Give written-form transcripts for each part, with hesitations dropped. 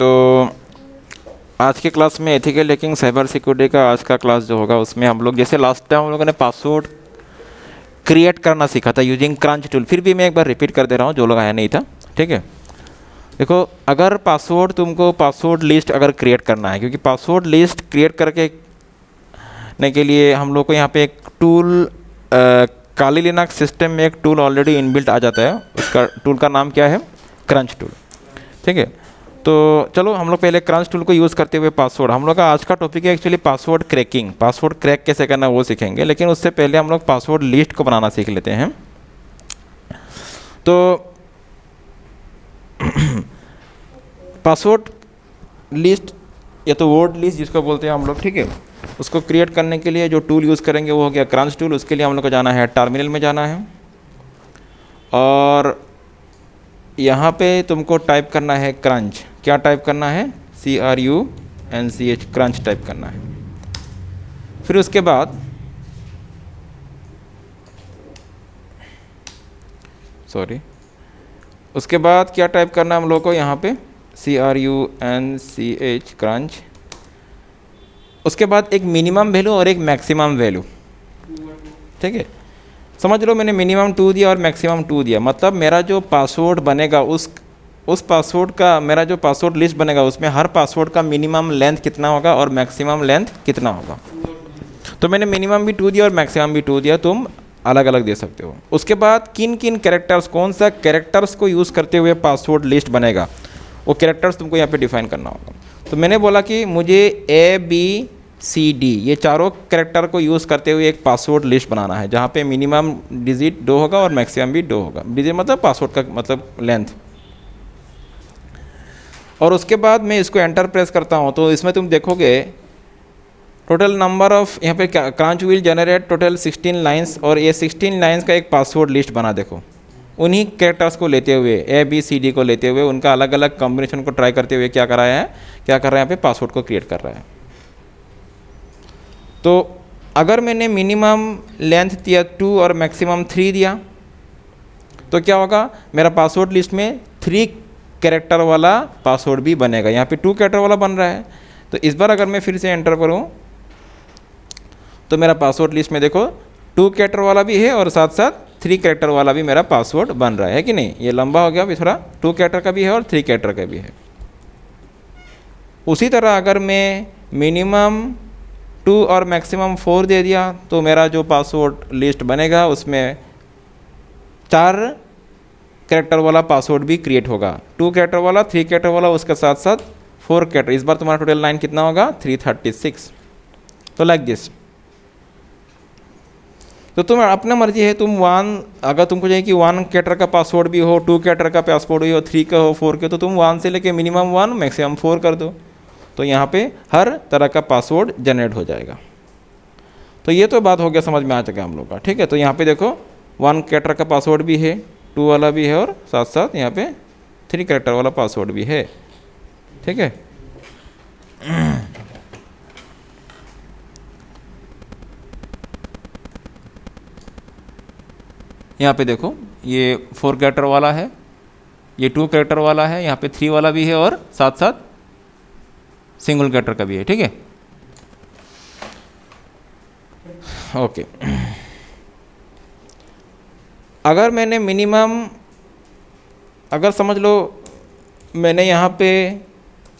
तो आज के क्लास में एथिकल हैकिंग साइबर सिक्योरिटी का आज का क्लास जो होगा उसमें हम लोग जैसे लास्ट टाइम हम लोगों ने पासवर्ड क्रिएट करना सीखा था यूजिंग क्रंच टूल। फिर भी मैं एक बार रिपीट कर दे रहा हूँ जो लोग आया नहीं था, ठीक है। देखो, अगर तुमको पासवर्ड लिस्ट अगर क्रिएट करना है, क्योंकि पासवर्ड लिस्ट क्रिएट करने के लिए हम लोग को यहाँ पे एक टूल काली लिनक्स सिस्टम में एक टूल ऑलरेडी इनबिल्ट आ जाता है। उसका टूल का नाम क्या है? क्रंच टूल, ठीक है। तो चलो हम लोग पहले क्रंच टूल को यूज़ करते हुए पासवर्ड, हम लोग का आज का टॉपिक है actually password cracking. Password crack कैसे करना वो सीखेंगे, लेकिन उससे पहले हम लोग पासवर्ड लिस्ट को बनाना सीख लेते हैं। तो पासवर्ड लिस्ट या तो वर्ड लिस्ट जिसको बोलते हैं हम लोग, ठीक है, उसको क्रिएट करने के लिए जो टूल यूज़ करेंगे वो हो गया क्रंच टूल। उसके लिए हम लोग को जाना है टर्मिनल में जाना है और यहाँ पे तुमको टाइप करना है क्रंच। क्या टाइप करना है? CRUNCH, क्रंच टाइप करना है। फिर उसके बाद उसके बाद क्या टाइप करना है हम लोग को? यहाँ पे CRUNCH, क्रंच। उसके बाद एक मिनिमम वैल्यू और एक मैक्सिमम वैल्यू, ठीक है। समझ लो, मैंने मिनिमम 2 दिया और मैक्सिमम 2 दिया, मतलब मेरा जो पासवर्ड बनेगा उस पासवर्ड का, मेरा जो पासवर्ड लिस्ट बनेगा उसमें हर पासवर्ड का मिनिमम लेंथ कितना होगा और मैक्सिमम लेंथ कितना होगा। तो मैंने मिनिमम भी 2 दिया और मैक्सिमम भी 2 दिया, तुम अलग अलग दे सकते हो। उसके बाद किन किन कैरेक्टर्स, कौन सा कैरेक्टर्स को यूज़ करते हुए पासवर्ड लिस्ट बनेगा, वो कैरेक्टर्स तुमको यहाँ पे डिफाइन करना होगा। तो मैंने बोला कि मुझे ABCD ये चारों कैरेक्टर को यूज़ करते हुए एक पासवर्ड लिस्ट बनाना है, जहाँ पे मिनिमम डिजिट 2 होगा और मैक्सिमम भी 2 होगा। डिजिट मतलब पासवर्ड का मतलब लेंथ। और उसके बाद मैं इसको एंटर प्रेस करता हूँ तो इसमें तुम देखोगे टोटल नंबर ऑफ, यहाँ पे crunch will generate total 16 lines, और ये 16 लाइन्स का एक पासवर्ड लिस्ट बना। देखो, उन्हीं कैरेक्टर्स को लेते हुए, ABCD को लेते हुए, उनका अलग अलग कॉम्बिनेशन को ट्राई करते हुए क्या कर रहा है यहाँ पे पासवर्ड को क्रिएट कर रहा है। तो अगर मैंने मिनिमम लेंथ दिया 2 और मैक्सिमम 3 दिया तो क्या होगा? मेरा पासवर्ड लिस्ट में 3 कैरेक्टर वाला पासवर्ड भी बनेगा। यहाँ पे 2 कैरेक्टर वाला बन रहा है। तो इस बार अगर मैं फिर से एंटर करूँ तो मेरा पासवर्ड लिस्ट में देखो 2 कैरेक्टर वाला भी है और साथ साथ 3 कैरेक्टर वाला भी मेरा पासवर्ड बन रहा है कि नहीं? ये लंबा हो गया, अभी थोड़ा 2 कैरेक्टर का भी है और 3 कैरेक्टर का भी है। उसी तरह अगर मैं मिनिमम 2 और मैक्सिमम 4 दे दिया तो मेरा जो पासवर्ड लिस्ट बनेगा उसमें 4 कैरेक्टर वाला पासवर्ड भी क्रिएट होगा। 2 कैरेक्टर वाला, 3 कैरेक्टर वाला, उसके साथ साथ 4 कैरेक्टर। इस बार तुम्हारा टोटल लाइन कितना होगा? 336। तो लाइक दिस। तो तुम अपना मर्जी है, तुम अगर तुमको चाहिए कि 1 कैरेक्टर का पासवर्ड भी हो, 2 कैरेक्टर का पासवर्ड भी हो, 3 का हो, 4 के, तो तुम 1 से लेके मिनिमम 1 मैक्सिमम 4 कर दो। तो यहाँ पे हर तरह का पासवर्ड जनरेट हो जाएगा। तो ये तो बात हो गया, समझ में आ चुका हम लोग का, ठीक है। तो यहाँ पे देखो 1 कैरेक्टर का पासवर्ड भी है, 2 वाला भी है और साथ साथ यहाँ पे 3 कैरेक्टर वाला पासवर्ड भी है, ठीक है। यहाँ पे देखो ये 4 कैरेक्टर वाला है, ये 2 कैरेक्टर वाला है, यहाँ पे 3 वाला भी है और साथ साथ सिंगल कैरेक्टर का भी है, ठीक है। ओके, अगर मैंने मिनिमम, अगर समझ लो मैंने यहाँ पे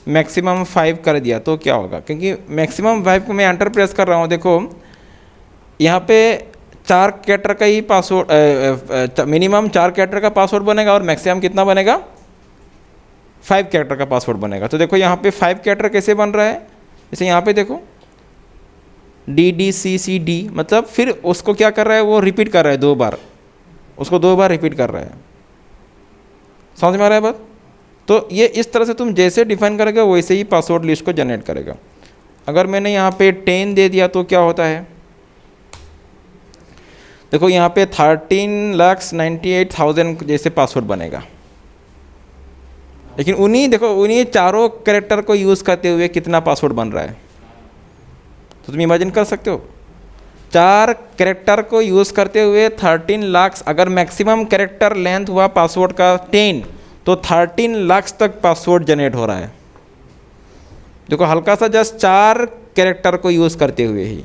मैक्सिमम 5 कर दिया तो क्या होगा? क्योंकि मैक्सिमम 5 को मैं एंटर प्रेस कर रहा हूँ, देखो यहाँ पे 4 कैरेक्टर का ही पासवर्ड, मिनिमम 4 कैरेक्टर का पासवर्ड बनेगा और मैक्सिमम कितना बनेगा? 5 कैरेक्टर का पासवर्ड बनेगा। तो देखो यहाँ पे 5 कैरेक्टर कैसे बन रहा है? जैसे यहाँ पे देखो DDCCD, मतलब फिर उसको क्या कर रहा है, वो रिपीट कर रहा है 2 बार, उसको 2 बार रिपीट कर रहा है। समझ में आ रहा है बात? तो ये इस तरह से तुम जैसे डिफाइन करेगा वैसे ही पासवर्ड लिस्ट को जनरेट करेगा। अगर मैंने यहाँ पे 10 दे दिया तो क्या होता है? देखो यहाँ पे 13,98,000 जैसे पासवर्ड बनेगा। लेकिन उन्हीं चारों कैरेक्टर को यूज़ करते हुए कितना पासवर्ड बन रहा है, तो तुम इमेजिन कर सकते हो। 4 कैरेक्टर को यूज़ करते हुए 13 लाख, अगर मैक्सिमम कैरेक्टर लेंथ हुआ पासवर्ड का 10, तो 13 लाख तक पासवर्ड जनरेट हो रहा है। देखो हल्का सा जस्ट 4 कैरेक्टर को यूज़ करते हुए ही।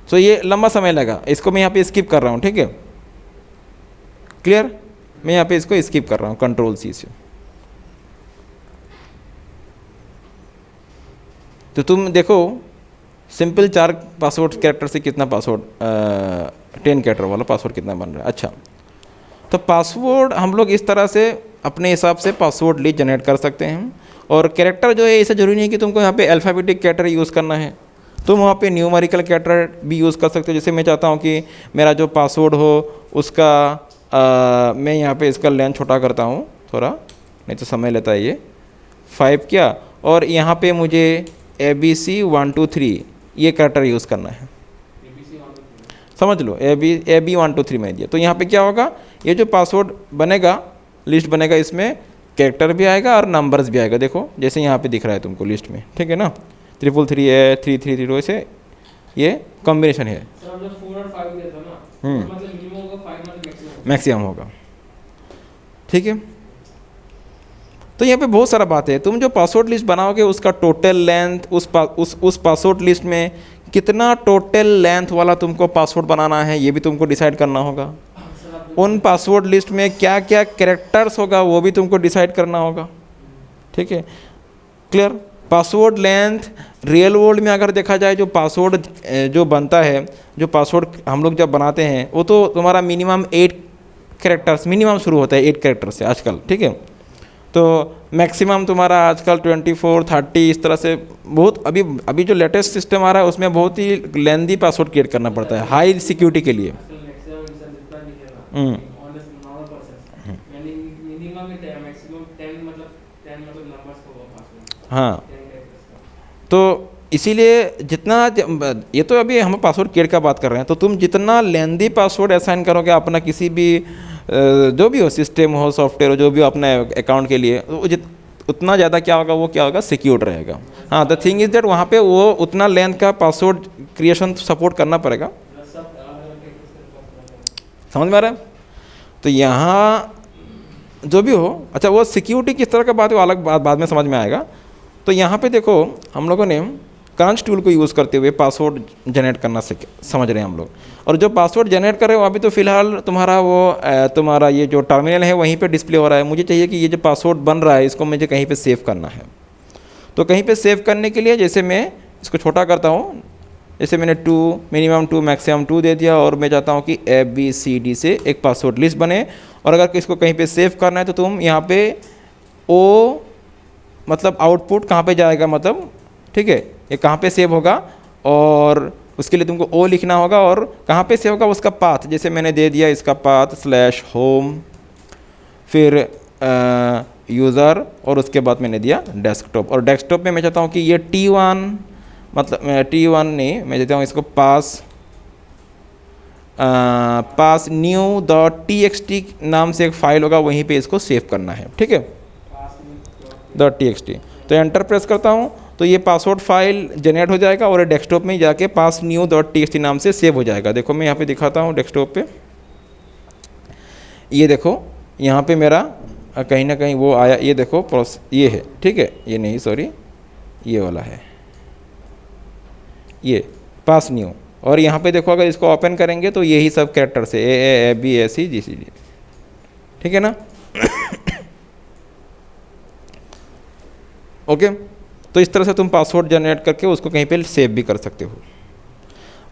तो ये लंबा समय लगा, इसको मैं यहाँ पे स्किप कर रहा हूँ, ठीक है, क्लियर। मैं यहाँ पे इसको स्किप कर रहा हूँ कंट्रोल सी से। तो तुम देखो सिंपल 4 पासवर्ड कैरेक्टर से कितना पासवर्ड 10 कैरेक्टर वाला पासवर्ड कितना बन रहा है। अच्छा, तो पासवर्ड हम लोग इस तरह से अपने हिसाब से पासवर्ड लिस्ट जनरेट कर सकते हैं। और कैरेक्टर जो है ऐसा जरूरी नहीं कि तुमको यहाँ पे अल्फ़ाबेटिक कैरेक्टर यूज़ करना है, तुम वहाँ पे न्यूमेरिकल कैरेक्टर भी यूज़ कर सकते हो। जैसे मैं चाहता हूँ कि मेरा जो पासवर्ड हो उसका मैं यहाँ पे इसका लेंथ छोटा करता हूँ थोड़ा, नहीं तो समय लेता है ये 5 क्या, और यहाँ पे मुझे ABC 1 2 3 ये कैरेक्टर यूज़ करना है, समझ लो AB 1 2 3 में दिया। तो यहाँ पे क्या होगा, ये जो पासवर्ड बनेगा लिस्ट बनेगा, इसमें कैरेक्टर भी आएगा और नंबर्स भी आएगा। देखो जैसे यहाँ पे दिख रहा है तुमको लिस्ट में, ठीक है ना, 333 है, 333 से ये कॉम्बिनेशन है। मैक्सिमम होगा, ठीक है। तो यहाँ पे बहुत सारा बात है, तुम जो पासवर्ड लिस्ट बनाओगे उसका टोटल लेंथ, उस पासवर्ड लिस्ट में कितना टोटल लेंथ वाला तुमको पासवर्ड बनाना है ये भी तुमको डिसाइड करना होगा। उन पासवर्ड लिस्ट में क्या क्या कैरेक्टर्स होगा वो भी तुमको डिसाइड करना होगा, ठीक है, clear. Password length real world में अगर देखा जाए, जो पासवर्ड जो बनता है, जो पासवर्ड हम लोग जब बनाते हैं वो तो तुम्हारा मिनिमम 8 कैरेक्टर्स मिनिमम शुरू होता है 8 कैरेक्टर से आजकल, ठीक है। तो मैक्सिमम तुम्हारा आजकल 24 30 इस तरह से बहुत अभी जो लेटेस्ट सिस्टम आ रहा है उसमें बहुत ही लेंदी पासवर्ड क्रिएट करना पड़ता है हाई सिक्योरिटी के लिए। हाँ, तो इसीलिए जितना ये तो अभी हम पासवर्ड क्रिएट का बात कर रहे हैं, तो तुम जितना लेंदी पासवर्ड असाइन करोगे अपना किसी भी जो भी हो सिस्टम हो सॉफ्टवेयर हो जो भी हो अपने अकाउंट के लिए, उतना ज़्यादा क्या होगा, वो क्या होगा, सिक्योर रहेगा। हाँ, द थिंग इज़ दैट वहाँ पे वो उतना लेंथ का पासवर्ड क्रिएशन सपोर्ट करना पड़ेगा, समझ में आ रहा है। तो यहाँ जो भी हो, अच्छा वो सिक्योरिटी किस तरह का बात है वो अलग बात बाद में समझ में आएगा। तो यहाँ पे देखो हम लोगों ने क्रंच टूल को यूज़ करते हुए पासवर्ड जनरेट करना समझ रहे हैं हम लोग। और जो पासवर्ड जनरेट कर रहे हो अभी तो फ़िलहाल तुम्हारा ये जो टर्मिनल है वहीं पे डिस्प्ले हो रहा है। मुझे चाहिए कि ये जो पासवर्ड बन रहा है इसको मुझे कहीं पे सेव करना है। तो कहीं पे सेव करने के लिए जैसे मैं इसको छोटा करता हूँ, जैसे मैंने 2 मिनिमम 2 मैक्सिमम 2 दे दिया, और मैं चाहता हूँ कि ABCD से एक पासवर्ड लिस्ट बने। और अगर इसको कहीं पे सेव करना है तो तुम यहाँ पे O मतलब आउटपुट कहाँ पे जाएगा, मतलब ठीक है, ये कहाँ पे सेव होगा, और उसके लिए तुमको O लिखना होगा। और कहाँ पे सेव होगा उसका पाथ, जैसे मैंने दे दिया इसका पाथ /home, फिर यूज़र, और उसके बाद मैंने दिया डेस्कटॉप। और डेस्कटॉप में मैं चाहता हूँ कि ये T1 मतलब T1 नहीं, मैं देता हूँ इसको पास new.txt नाम से एक फाइल होगा, वहीं पे इसको सेव करना है, ठीक है, .txt। तो एंटर प्रेस करता हूँ तो ये पासवर्ड फाइल जनरेट हो जाएगा और डेस्कटॉप में जाके पास new.txt नाम से सेव हो जाएगा। देखो मैं यहाँ पे दिखाता हूँ डेस्कटॉप पे, ये देखो यहाँ पे मेरा कहीं ना कहीं वो आया, ये देखो ये है, ठीक है, ये नहीं सॉरी ये वाला है, ये पास न्यू। और यहाँ पे देखो अगर इसको ओपन करेंगे तो यही सब कैरेक्टर से AABACGCD, ठीक है ना। ओके, तो इस तरह से तुम पासवर्ड जनरेट करके उसको कहीं पे सेव भी कर सकते हो।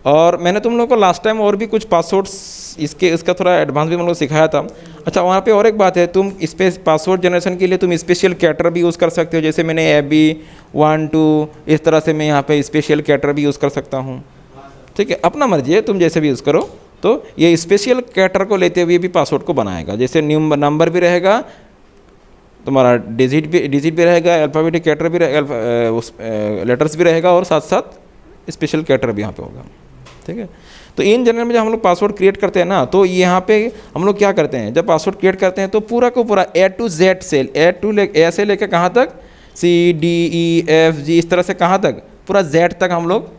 और मैंने तुम लोगों को लास्ट टाइम और भी कुछ पासवर्ड्स इसका थोड़ा एडवांस भी हम लोग सिखाया था। अच्छा, वहाँ पे और एक बात है, तुम इस पे पासवर्ड जनरेशन के लिए तुम स्पेशल कैरेक्टर भी यूज़ कर सकते हो। जैसे मैंने AB 1 2 इस तरह से मैं यहाँ पे स्पेशल कैरेक्टर भी यूज़ कर सकता हूँ, ठीक है, अपना मर्जी है, तुम जैसे भी यूज़ करो। तो ये स्पेशल कैरेक्टर को लेते हुए भी पासवर्ड को बनाएगा। जैसे नंबर भी रहेगा, तुम्हारा डिजिट भी रहेगा, अल्फ़ाबेटिक कैरेक्टर भी रहेगा, लेटर्स भी रहेगा, और साथ साथ स्पेशल कैरेक्टर भी यहाँ पे होगा, ठीक है। तो इन जनरल में जब हम लोग पासवर्ड क्रिएट करते हैं ना, तो यहाँ पे हम लोग क्या करते हैं, जब पासवर्ड क्रिएट करते हैं तो पूरा को पूरा A to Z से A से लेकर कहाँ तक, CDEFG इस तरह से कहाँ तक, पूरा Z तक हम लोग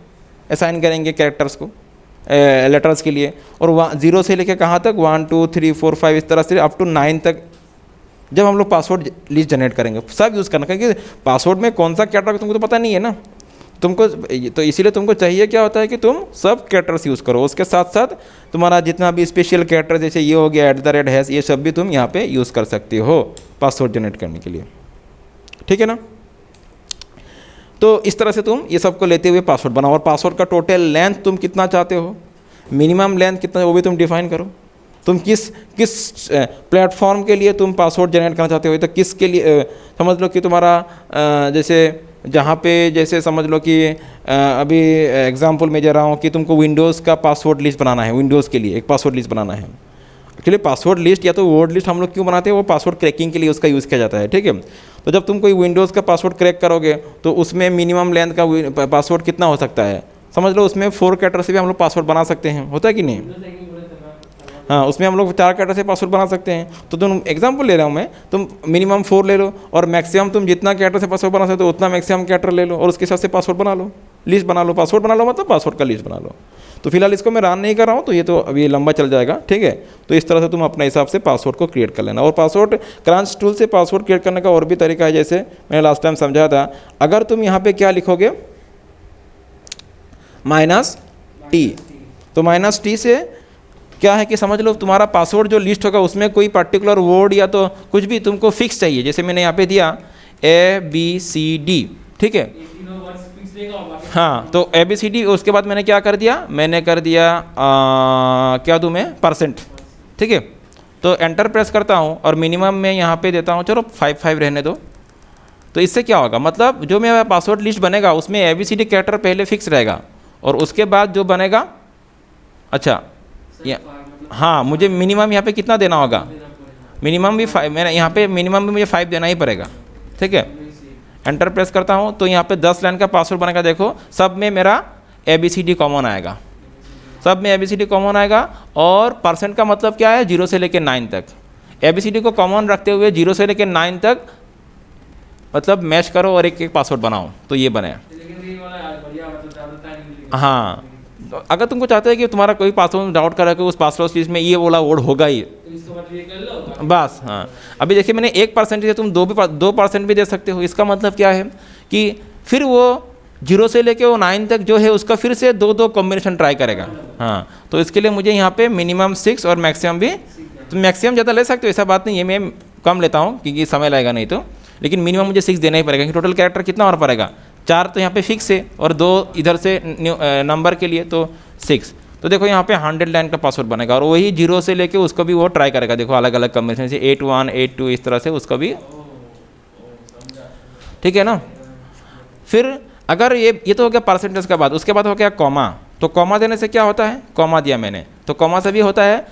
असाइन करेंगे कैरेक्टर्स को, लेटर्स के लिए। और 0 से लेकर कहाँ तक, 1 2 3 4 5 इस तरह से अप टू 9 तक जब हम लोग पासवर्ड लिस्ट जनरेट करेंगे, सब यूज़ करना, क्योंकि पासवर्ड में कौन सा कैरेक्टर तुमको तो पता नहीं है ना तुमको, तो इसीलिए तुमको चाहिए क्या होता है कि तुम सब कैरेक्टर्स यूज़ करो। उसके साथ साथ तुम्हारा जितना भी स्पेशल कैरेक्टर जैसे ये हो गया @ हैश, ये सब भी तुम यहाँ पे यूज़ कर सकते हो पासवर्ड जनरेट करने के लिए, ठीक है ना। तो इस तरह से तुम ये सबको लेते हुए पासवर्ड बनाओ, और पासवर्ड का टोटल लेंथ तुम कितना चाहते हो, मिनिमम लेंथ कितना, वो भी तुम डिफाइन करो। तुम किस प्लेटफॉर्म के लिए तुम पासवर्ड जनरेट करना चाहते हो, तो किसके लिए, समझ लो कि तुम्हारा जैसे जहाँ पे जैसे समझ लो कि अभी एग्जांपल में दे रहा हूँ कि तुमको विंडोज़ का पासवर्ड लिस्ट बनाना है, विंडोज़ के लिए एक पासवर्ड लिस्ट बनाना है। एक्चुअली पासवर्ड लिस्ट या तो वर्ड लिस्ट हम लोग क्यों बनाते हैं, वो पासवर्ड क्रैकिंग के लिए उसका यूज़ किया जाता है, ठीक है। तो जब तुम कोई विंडोज़ का पासवर्ड क्रैक करोगे तो उसमें मिनिमम लेंथ का पासवर्ड कितना हो सकता है, समझ लो उसमें 4 कैरेक्टर से भी हम लोग पासवर्ड बना सकते हैं, होता है कि नहीं। हाँ, उसमें हम लोग 4 कैरेक्टर से पासवर्ड बना सकते हैं। तो तुम एग्जांपल ले रहा हूँ मैं, तुम मिनिमम 4 ले लो, और मैक्सिमम तुम जितना कैरेक्टर से पासवर्ड बना सकते हो उतना मैक्सिमम कैरेक्टर ले लो, और उसके हिसाब से पासवर्ड बना लो, लिस्ट बना लो। पासवर्ड बना लो मतलब पासवर्ड का लिस्ट बना लो। तो फिलहाल इसको मैं रन नहीं कर रहा हूँ, तो ये तो अभी लंबा चल जाएगा, ठीक है। तो इस तरह से तुम अपने हिसाब से पासवर्ड को क्रिएट कर लेना। और पासवर्ड क्रंच टूल से पासवर्ड क्रिएट करने का और भी तरीका है, जैसे मैंने लास्ट टाइम समझाया था। अगर तुम यहाँ पे क्या लिखोगे, -t, तो -t से क्या है कि समझ लो तुम्हारा पासवर्ड जो लिस्ट होगा उसमें कोई पर्टिकुलर वर्ड या तो कुछ भी तुमको फिक्स चाहिए, जैसे मैंने यहाँ पे दिया ABCD, ठीक है। हाँ, तो ABCD, उसके बाद मैंने क्या कर दिया, मैंने कर दिया क्या दूँ मैं, %, ठीक है। तो एंटर प्रेस करता हूँ और मिनिमम में यहाँ पे देता हूँ, चलो 5 रहने दो। तो इससे क्या होगा, मतलब जो मेरा पासवर्ड लिस्ट बनेगा उसमें ABCD कैरेक्टर पहले फिक्स रहेगा, और उसके बाद जो बनेगा, अच्छा हाँ, मुझे मिनिमम यहाँ पे कितना देना होगा, मिनिमम भी 5, मैंने यहाँ पे मिनिमम भी मुझे 5 देना ही पड़ेगा, ठीक है। एंटर प्रेस करता हूँ तो यहाँ पे 10 लाइन का पासवर्ड बनेगा। देखो सब में मेरा ABCD कॉमन आएगा, सब में ABCD कॉमन आएगा। और % का मतलब क्या है, 0 से लेकर 9 तक। ABCD को कॉमन रखते हुए 0 से लेकर 9 तक मतलब मैच करो और एक पासवर्ड बनाओ, तो ये बने। हाँ, तो अगर तुमको चाहते हैं कि तुम्हारा कोई पासवर्ड डाउट करा कि उस पासवर्ड लिस्ट में ये वाला वर्ड होगा ही, बस। हाँ, अभी देखिए मैंने 1% से तुम 2% भी दे सकते हो। इसका मतलब क्या है कि फिर वो 0 से लेके वो 9 तक जो है उसका फिर से 2 कॉम्बिनेशन ट्राई करेगा। हाँ, तो इसके लिए मुझे यहाँ पे मिनिमम 6 और मैक्सिमम भी, तो मैक्सिमम ज़्यादा ले सकते हो, ऐसा बात नहीं है, मैं कम लेता हूँ क्योंकि समय लगेगा नहीं तो, लेकिन मिनिमम मुझे 6 देना ही पड़ेगा क्योंकि टोटल कैरेक्टर कितना और पड़ेगा, 4 तो यहाँ पे फिक्स है और 2 इधर से नंबर के लिए, तो 6। तो देखो यहाँ पे 100 लाइन का पासवर्ड बनेगा, और वही 0 से लेके उसको भी वो ट्राई करेगा। देखो अलग अलग कॉम्बिनेशन से 81, 82 इस तरह से उसका भी, ठीक है ना। फिर अगर ये तो हो गया % का बाद, उसके बाद हो गया कॉमा। तो कॉमा देने से क्या होता है, कॉमा दिया मैंने तो कॉमा से भी होता है।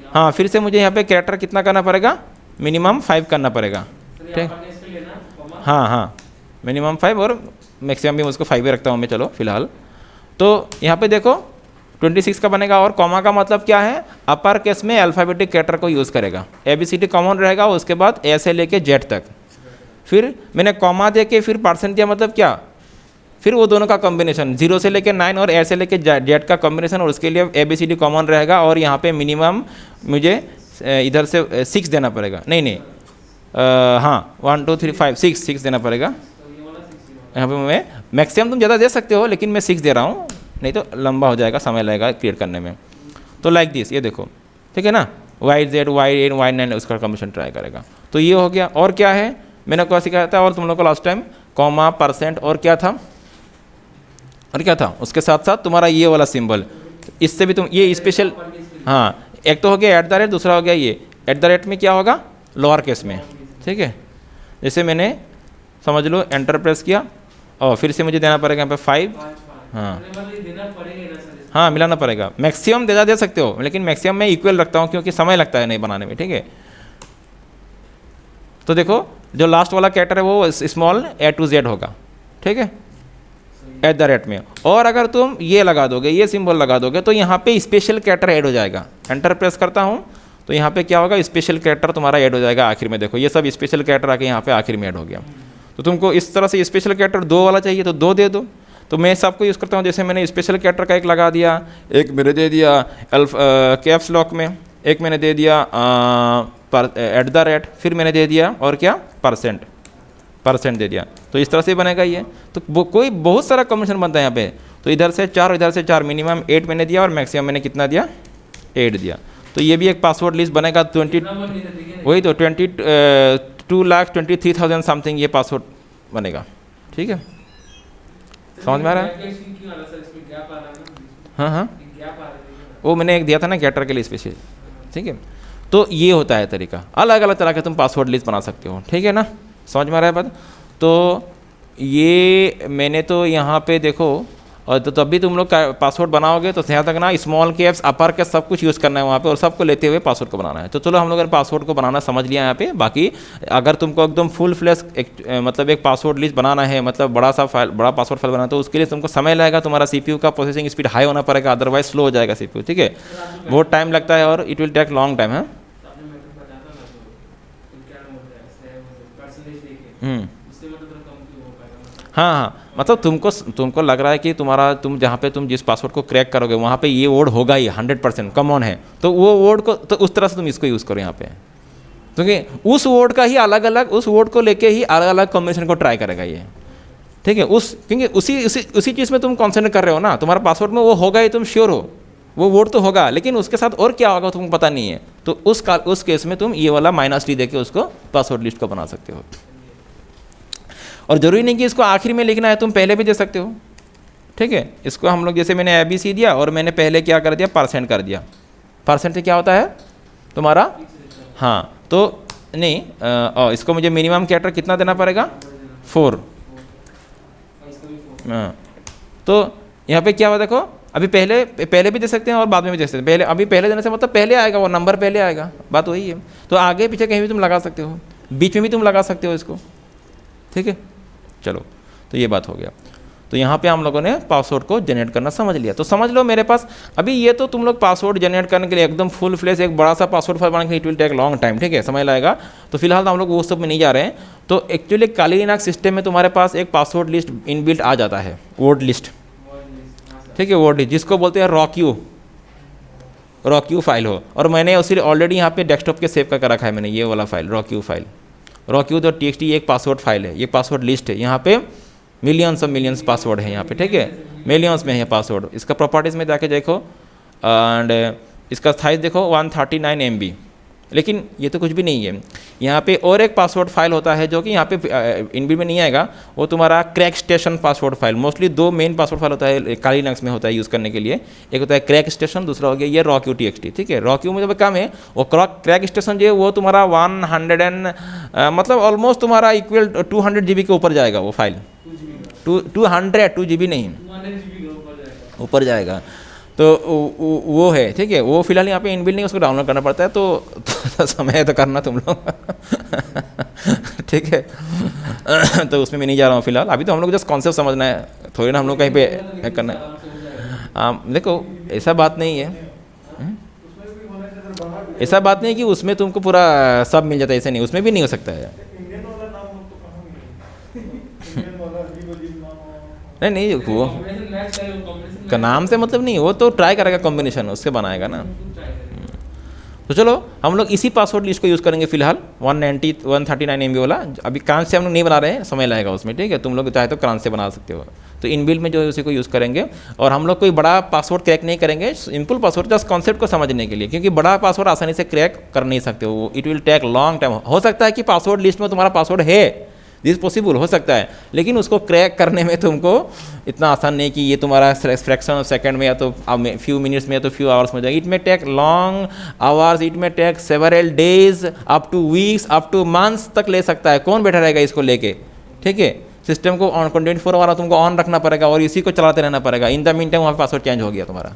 हाँ, फिर से मुझे यहाँ पे कैरेक्टर कितना करना पड़ेगा, मिनिमम 5 करना पड़ेगा, ठीक। हाँ, मिनिमम 5 और मैक्सिमम भी उसको 5 ही रखता हूँ मैं, चलो फिलहाल। तो यहाँ पे देखो 26 का बनेगा। और कॉमा का मतलब क्या है, अपर केस में अल्फ़ाबेटिक कैरेक्टर को यूज़ करेगा। ABCD कॉमन रहेगा, उसके बाद A से लेके Z तक। फिर मैंने कॉमा दे के फिर % दिया, मतलब क्या, फिर वो दोनों का कॉम्बिनेशन 0 से लेके 9 और A से लेके Z का कॉम्बिनेशन, और उसके लिए ABCD कॉमन रहेगा। और यहाँ पे मिनिमम मुझे इधर से 6 देना पड़ेगा, नहीं हाँ 1 2 3 5 6 देना पड़ेगा। यहाँ पे मैं मैक्सिमम तुम ज़्यादा दे सकते हो, लेकिन मैं 6 दे रहा हूँ, नहीं तो लंबा हो जाएगा, समय लगेगा क्रिएट करने में। तो लाइक दिस, ये देखो, ठीक है ना, YZ Y8 Y9 उसका कॉम्बिनेशन ट्राई करेगा। तो ये हो गया। और क्या है, मैंने को सिखाया था और तुम लोग को लास्ट टाइम, कॉमा, %, और क्या था, उसके साथ साथ तुम्हारा ये वाला सिंबल। इससे भी तुम ये स्पेशल, हाँ, एक तो हो गया @ दूसरा हो गया ये @ में क्या होगा, लोअर केस में, ठीक है। जैसे मैंने समझ लो एंटर प्रेस किया और फिर से मुझे देना पड़ेगा यहाँ पे 5। हाँ, मिलाना पड़ेगा। मैक्सिमम दे सकते हो, लेकिन मैक्सिमम मैं इक्वल रखता हूँ क्योंकि समय लगता है नहीं बनाने में, ठीक है। तो देखो जो लास्ट वाला कैरेक्टर है वो स्मॉल A to Z होगा, ठीक है, @ में। और अगर तुम ये लगा दोगे, ये सिंबल लगा दोगे, तो यहाँ पे स्पेशल कैरेक्टर ऐड हो जाएगा। एंटर प्रेस करता हूँ तो यहाँ पे क्या होगा, स्पेशल कैरेक्टर तुम्हारा ऐड हो जाएगा आखिर में। देखो ये सब स्पेशल कैरेक्टर आके यहाँ पे आखिर में ऐड हो गया। तो तुमको इस तरह से स्पेशल कैरेक्टर 2 वाला चाहिए तो 2 दे दो। तो मैं सबको यूज़ करता हूँ, जैसे मैंने स्पेशल कैरेक्टर का एक लगा दिया, एक मैंने दे दिया कैप्स लॉक में, एक मैंने दे दिया एट द रेट, फिर मैंने दे दिया और क्या परसेंट दे दिया, तो इस तरह से बनेगा ये। तो कोई बहुत सारा कॉम्बिनेशन बनता है यहाँ पे। तो इधर से 4 इधर से 4, मिनिमम 8 मैंने दिया और मैक्सिमम मैंने कितना दिया 8 दिया। तो ये भी एक पासवर्ड लिस्ट बनेगा 20, वही तो 22,23,000 समथिंग ये पासवर्ड बनेगा। ठीक है, समझ में आ रहा है? हाँ, वो मैंने एक दिया था ना गेटर के लिए स्पेशल। ठीक है, तो ये होता है तरीका, अलग अलग तरह के तुम पासवर्ड लिस्ट बना सकते हो। ठीक है ना, समझ में आ रहा है बात? तो ये मैंने तो यहाँ पे देखो, और तो तब भी तुम लोग पासवर्ड बनाओगे तो ध्यान रखना स्मॉल कैप्स अपर कैप्स सब कुछ यूज़ करना है वहाँ पे, और सबको लेते हुए पासवर्ड को बनाना है। तो चलो हम लोग पासवर्ड को बनाना समझ लिया यहाँ पे। बाकी अगर तुमको एकदम फुल फ्लैश मतलब एक पासवर्ड लिस्ट बनाना है, मतलब बड़ा सा फाइल, बड़ा पासवर्ड फाइल बनाना, तो उसके लिए तुमको समय लगेगा, तुम्हारा CPU का प्रोसेसिंग स्पीड हाई होना पड़ेगा, अदरवाइज स्लो हो जाएगा CPU। ठीक है, बहुत टाइम लगता है और it will take long time है। हाँ, मतलब तुमको लग रहा है कि तुम जहाँ पे तुम जिस पासवर्ड को क्रैक करोगे वहाँ पे ये वर्ड होगा ही 100% कॉमन है, तो वो वर्ड को तो उस तरह से तुम इसको यूज़ करो यहाँ पे, क्योंकि उस वर्ड का ही अलग अलग, उस वर्ड को लेके ही अलग अलग कॉम्बिनेशन को ट्राई करेगा ये। ठीक है, क्योंकि उसी चीज़ में तुम कॉन्सेंट्रेट कर रहे हो ना, तुम्हारा पासवर्ड में वो होगा ही, तुम श्योर हो वो वर्ड तो होगा, लेकिन उसके साथ और क्या होगा तुमको पता नहीं है। तो उस केस में तुम ये वाला -d देके उसको पासवर्ड लिस्ट को बना सकते हो। और ज़रूरी नहीं कि इसको आखिर में लिखना है, तुम पहले भी दे सकते हो। ठीक है, इसको हम लोग जैसे मैंने ABC दिया और मैंने पहले क्या कर दिया, % कर दिया। % से क्या होता है तुम्हारा, हाँ, तो नहीं इसको मुझे मिनिमम कैरेक्टर कितना देना पड़ेगा 4। हाँ, तो यहाँ पे क्या हुआ देखो, अभी पहले भी दे सकते हैं और बाद में भी दे सकते हैं। पहले देने से मतलब पहले आएगा, वो नंबर पहले आएगा, बात वही है। तो आगे पीछे कहीं भी तुम लगा सकते हो, बीच में भी तुम लगा सकते हो इसको। ठीक है, चलो, तो ये बात हो गया। तो यहाँ पे हम लोगों ने पासवर्ड को जनरेट करना समझ लिया। तो समझ लो मेरे पास अभी ये तो तुम लोग पासवर्ड जनरेट करने के लिए एकदम फुल फ्लेश एक बड़ा सा पासवर्ड फाइल बनाने के लिए it will take long time. ठीक है, समय लगेगा। तो फिलहाल तो हम लोग वो सब में नहीं जा रहे हैं। तो एक्चुअली काली लिनक्स सिस्टम में तुम्हारे पास एक पासवर्ड लिस्ट इनबिल्ट आ जाता है, वर्ड लिस्ट। ठीक है, वर्ड लिस्ट जिसको बोलते हैं रॉक्यू फाइल हो, और मैंने उसी ऑलरेडी यहाँ पे डेस्कटॉप के सेव करके रखा है मैंने ये वाला फाइल रॉक्यू फाइल। rockyou.txt एक पासवर्ड फाइल है, ये पासवर्ड लिस्ट है। यहाँ पे मिलियंस पासवर्ड है यहाँ पे। ठीक है, मिलियंस में है पासवर्ड। इसका प्रॉपर्टीज़ में जाके देखो एंड इसका साइज़ देखो 139 MB, लेकिन ये तो कुछ भी नहीं है। यहाँ पे और एक पासवर्ड फाइल होता है जो कि यहाँ पे इनबिल्ट में नहीं आएगा, वो तुम्हारा crack station password file. Mostly 2 main password file होता है काली लिनक्स में होता है यूज़ करने के लिए, एक होता है क्रैक स्टेशन, दूसरा हो गया ये rockyou.txt। ठीक है, rockyou में जब कम है, वो क्रैक स्टेशन जो है वो तुम्हारा 100 मतलब ऑलमोस्ट तुम्हारा इक्वल 200 GB के ऊपर जाएगा वो फाइल, 2 GB नहीं, ऊपर जाएगा। तो वो है। ठीक है, वो फिलहाल यहाँ पे इनबिल्ट नहीं, उसको डाउनलोड करना पड़ता है, तो समय तो करना तुम लोग। ठीक है, तो उसमें मैं नहीं जा रहा हूँ फिलहाल। अभी तो हम लोग जस्ट कॉन्सेप्ट समझना है, थोड़ी ना हम लोग कहीं पे करना है। देखो ऐसा बात नहीं है, ऐसा बात नहीं कि उसमें तुमको पूरा सब मिल जाता है, ऐसे नहीं, उसमें भी नहीं हो सकता है। नहीं वो का नाम से मतलब नहीं, वो तो ट्राई करेगा कॉम्बिनेशन, उससे बनाएगा ना। तो चलो हम लोग इसी पासवर्ड लिस्ट को यूज़ करेंगे फिलहाल 139 MB वाला। अभी क्रांच से हम लोग नहीं बना रहे हैं, समय लगेगा उसमें। ठीक है, तुम लोग चाहे तो क्रांच से बना सकते हो। तो इनबिल्ट में जो है उसी को यूज़ करेंगे, और हम लोग कोई बड़ा पासवर्ड क्रैक नहीं करेंगे, सिंपल पासवर्ड जस्ट कॉन्सेप्ट को समझने के लिए, क्योंकि बड़ा पासवर्ड आसानी से क्रैक कर नहीं सकते हो, it will take long time. हो सकता है कि पासवर्ड लिस्ट में तुम्हारा पासवर्ड है, दिस पॉसिबल हो सकता है, लेकिन उसको क्रैक करने में तुमको इतना आसान नहीं कि ये तुम्हारा फ्रैक्शन ऑफ सेकंड में या तो फ्यू मिनट्स में या तो फ्यू आवर्स में जाएगा। It may take long hours, it may take several days, up to weeks, up to months तक ले सकता है। कौन बैठा रहेगा इसको लेके? ठीक है, सिस्टम को ऑन 24 आवर तुमको ऑन रखना पड़ेगा और इसी को चलाते रहना पड़ेगा। इन द मीन टाइम वहाँ पासवर्ड चेंज हो गया तुम्हारा।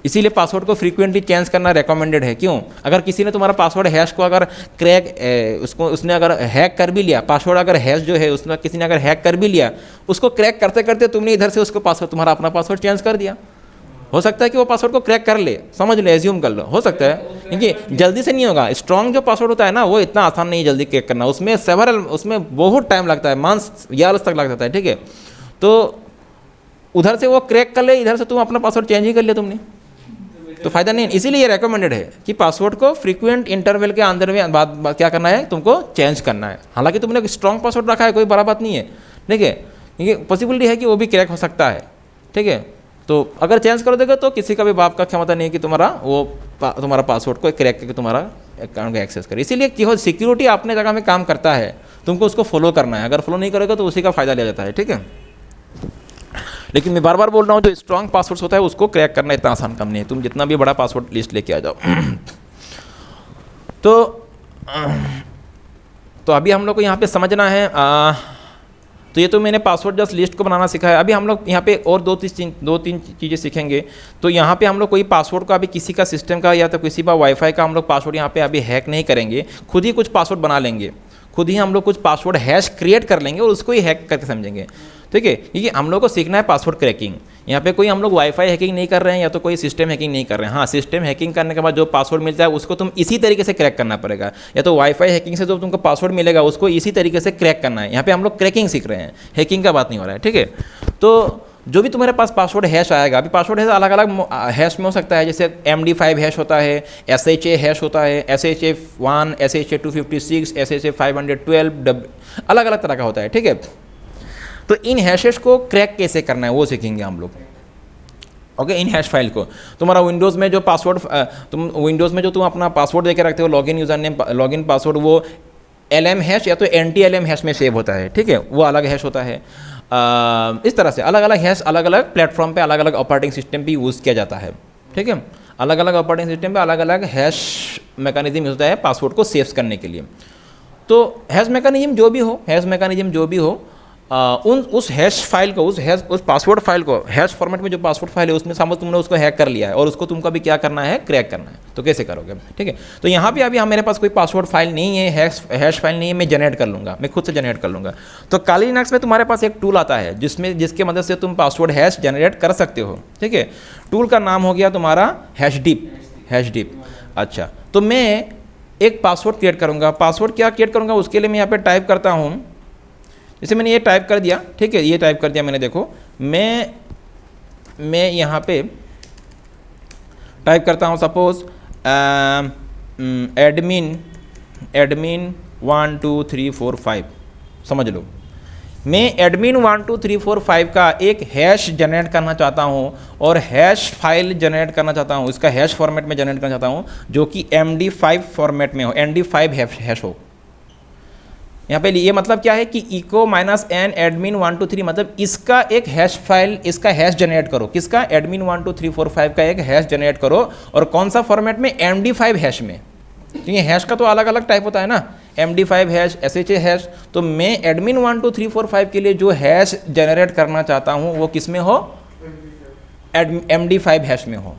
इसीलिए पासवर्ड को फ्रीक्वेंटली चेंज करना रेकमेंडेड है। क्यों? अगर किसी ने तुम्हारा पासवर्ड हैश को अगर क्रैक उसने अगर हैक कर भी लिया, पासवर्ड अगर हैश जो है उसने किसी ने अगर हैक कर भी लिया, उसको क्रैक करते करते तुमने इधर से उसको पासवर्ड तुम्हारा अपना पासवर्ड चेंज कर दिया, हो सकता है कि वो पासवर्ड को क्रैक कर ले, समझ ले, एज्यूम कर लो, हो सकता है। क्योंकि जल्दी से नहीं होगा। स्ट्रॉन्ग जो पासवर्ड होता है ना, वो इतना आसान नहीं जल्दी क्रैक करना, उसमें बहुत टाइम लगता है, मंथ्स ईयर्स तक लग जाता है। ठीक है, तो उधर से वो क्रैक कर ले, इधर से तुम अपना पासवर्ड चेंज ही कर लिया तुमने, तो फ़ायदा नहीं, इसीलिए रेकमेंडेड है कि पासवर्ड को फ्रीक्वेंट इंटरवल के अंदर में बाद क्या करना है, तुमको चेंज करना है। हालांकि तुमने एक स्ट्रॉन्ग पासवर्ड रखा है, कोई बड़ा बात नहीं है, ठीक है, क्योंकि पॉसिबिलिटी है कि वो भी क्रैक हो सकता है, ठीक है। तो अगर चेंज कर देगा तो किसी का भी बाप का क्षमता नहीं है कि तुम्हारा पासवर्ड को क्रैक करके तुम्हारा अकाउंट को एक्सेस करे। इसीलिए जो सिक्योरिटी अपने जगह में काम करता है, तुमको उसको फॉलो करना है। अगर फॉलो नहीं करेगा तो उसी का फ़ायदा लिया जाता है, ठीक है। लेकिन मैं बार बार बोल रहा हूँ, जो स्ट्रॉन्ग पासवर्ड होता है उसको क्रैक करना इतना आसान काम नहीं है, तुम जितना भी बड़ा पासवर्ड लिस्ट लेके आ जाओ। तो अभी हम लोग को यहाँ पे समझना है, तो ये तो मैंने पासवर्ड जस्ट लिस्ट को बनाना सिखाया। अभी हम लोग यहाँ पे और दो तीन चीज़ें सीखेंगे। तो यहाँ पे हम लोग कोई पासवर्ड का अभी किसी का सिस्टम का या तो किसी का वाईफाई का हम लोग पासवर्ड यहाँ पे अभी हैक नहीं करेंगे, खुद ही कुछ पासवर्ड बना लेंगे, खुद ही हम लोग कुछ पासवर्ड हैश क्रिएट कर लेंगे और उसको ही हैक करके समझेंगे, ठीक है। क्योंकि हम लोग को सीखना है पासवर्ड क्रैकिंग। यहाँ पे कोई हम लोग वाईफाई हैकिंग नहीं कर रहे हैं या तो कोई सिस्टम हैकिंग नहीं कर रहे हैं। हाँ, सिस्टम हैकिंग करने के बाद जो पासवर्ड मिलता है उसको तुम इसी तरीके से क्रैक करना पड़ेगा, या तो वाईफाई हैकिंग से जो तुमको पासवर्ड मिलेगा उसको इसी तरीके से क्रैक करना है। यहाँ पे हम लोग क्रैकिंग सीख रहे हैं, हैकिंग का बात नहीं हो रहा है, ठीक है। तो जो भी तुम्हारे पास पासवर्ड हैश आएगा, अभी पासवर्ड हैश अलग अलग हैश में हो सकता है, जैसे MD5 हैश होता है, SHA हैश होता है, SHA-1, SHA-256, SHA-512, अलग अलग तरह का होता है, ठीक है। तो इन हैशेस को क्रैक कैसे करना है वो सीखेंगे हम लोग, ओके। इन हैश फाइल को तुम्हारा विंडोज़ में जो पासवर्ड तुम अपना पासवर्ड देके रखते हो, login user name, login password, वो LM हैश या तो NTLM हैश में सेव होता है, ठीक है, वो अलग हैश होता है। इस तरह से अलग अलग हैश अलग अलग प्लेटफॉर्म पे अलग अलग ऑपरेटिंग सिस्टम पे यूज़ किया जाता है, ठीक है। अलग अलग ऑपरेटिंग सिस्टम पे अलग अलग हैश मैकेनिज्म होता है पासवर्ड को सेव करने के लिए। तो हैश मैकेनिज्म जो भी हो, उस हैश फाइल को, उस पासवर्ड फाइल को, हैश फॉर्मेट में जो पासवर्ड फाइल है उसमें समझ तुमने उसको हैक कर लिया है और उसको तुमको अभी क्या करना है, क्रैक करना है। तो कैसे करोगे, ठीक है। तो यहाँ पे अभी मेरे पास कोई पासवर्ड फाइल नहीं है, हैश फाइल नहीं है, मैं जनरेट कर लूँगा, मैं खुद से जनरेट कर लूँगा। तो काली लिनक्स में तुम्हारे पास एक टूल आता है जिसके मदद से तुम पासवर्ड हैश जनरेट कर सकते हो, ठीक है। टूल का नाम हो गया तुम्हारा हैशडिप। अच्छा, तो मैं एक पासवर्ड क्रिएट करूँगा। पासवर्ड क्या क्रिएट करूँगा, उसके लिए मैं यहाँ पे टाइप करता हूँ, जैसे मैंने ये टाइप कर दिया, ठीक है, ये टाइप कर दिया मैंने। देखो मैं यहाँ पे टाइप करता हूँ, सपोज एडमिन 1 2 3 4 5, समझ लो मैं एडमिन 1 2 3 4 5 का एक हैश जनरेट करना चाहता हूँ और हैश फाइल जनरेट करना चाहता हूँ, इसका हैश फॉर्मेट में जनरेट करना चाहता हूँ जो कि MD5 फॉर्मेट में हो, MD5 हैश हो। यहाँ पे ये मतलब क्या है कि इको -n एडमिन 1 2 3, मतलब इसका एक हैश फाइल, इसका हैश जनरेट करो। किसका, एडमिन 1 2 3 4 5 का एक हैश जनरेट करो। और कौन सा फॉर्मेट में, MD5 हैश में, क्योंकि हैश का तो अलग अलग टाइप होता है ना, MD5 हैश, SHA हैश। तो मैं एडमिन 1 2 3 4 5 के लिए जो हैश जनरेट करना चाहता हूँ वो किस में हो, MD5 हैश में हो।